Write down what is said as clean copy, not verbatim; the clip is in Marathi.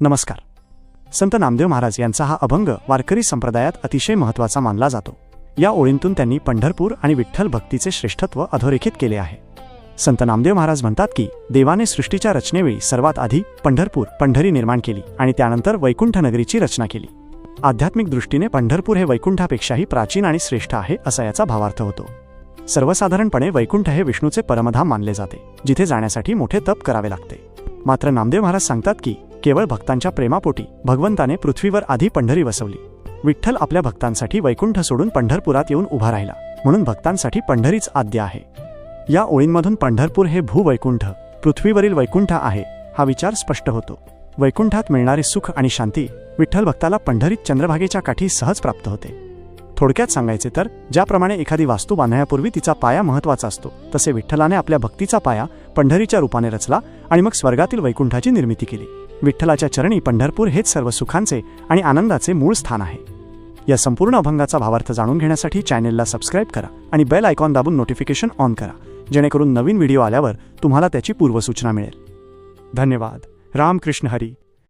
नमस्कार. संत नामदेव महाराज यांचा हा अभंग वारकरी संप्रदायात अतिशय महत्त्वाचा मानला जातो. या ओळींतून त्यांनी पंढरपूर आणि विठ्ठल भक्तीचे श्रेष्ठत्व अधोरेखित केले आहे. संत नामदेव महाराज म्हणतात की देवाने सृष्टीच्या रचनेवेळी सर्वात आधी पंढरी निर्माण केली आणि त्यानंतर वैकुंठ नगरीची रचना केली. आध्यात्मिक दृष्टीने पंढरपूर हे वैकुंठापेक्षाही प्राचीन आणि श्रेष्ठ आहे असा याचा भावार्थ होतो. सर्वसाधारणपणे वैकुंठ हे विष्णूचे परमधाम मानले जाते, जिथे जाण्यासाठी मोठे तप करावे लागते. मात्र नामदेव महाराज सांगतात की केवळ भक्तांच्या प्रेमापोटी भगवंताने पृथ्वीवर आधी पंढरी वसवली. विठ्ठल आपल्या भक्तांसाठी वैकुंठ सोडून पंढरपुरात येऊन उभा राहिला, म्हणून भक्तांसाठी पंढरीच आद्य आहे. या ओळींमधून पंढरपूर हे भूवैकुंठ, पृथ्वीवरील वैकुंठ आहे हा विचार स्पष्ट होतो. वैकुंठात मिळणारे सुख आणि शांती विठ्ठल भक्ताला पंढरीत चंद्रभागेच्या काठी सहज प्राप्त होते. थोडक्यात सांगायचे तर ज्याप्रमाणे एखादी वास्तू बांधण्यापूर्वी तिचा पाया महत्त्वाचा असतो, तसे विठ्ठलाने आपल्या भक्तीचा पाया पंढरीच्या रूपाने रचला आणि मग स्वर्गातील वैकुंठाची निर्मिती केली. विठ्ठलाच्या चरणी पंढरपूर हेच सर्व सुखांचे आणि आनंदाचे मूळ स्थान आहे. या संपूर्ण अभंगाचा भावार्थ जाणून घेण्यासाठी चॅनेलला सबस्क्राईब करा आणि बेल आयकॉन दाबून नोटिफिकेशन ऑन करा, जेणेकरून नवीन व्हिडिओ आल्यावर तुम्हाला त्याची पूर्वसूचना मिळेल. धन्यवाद. रामकृष्ण हरी.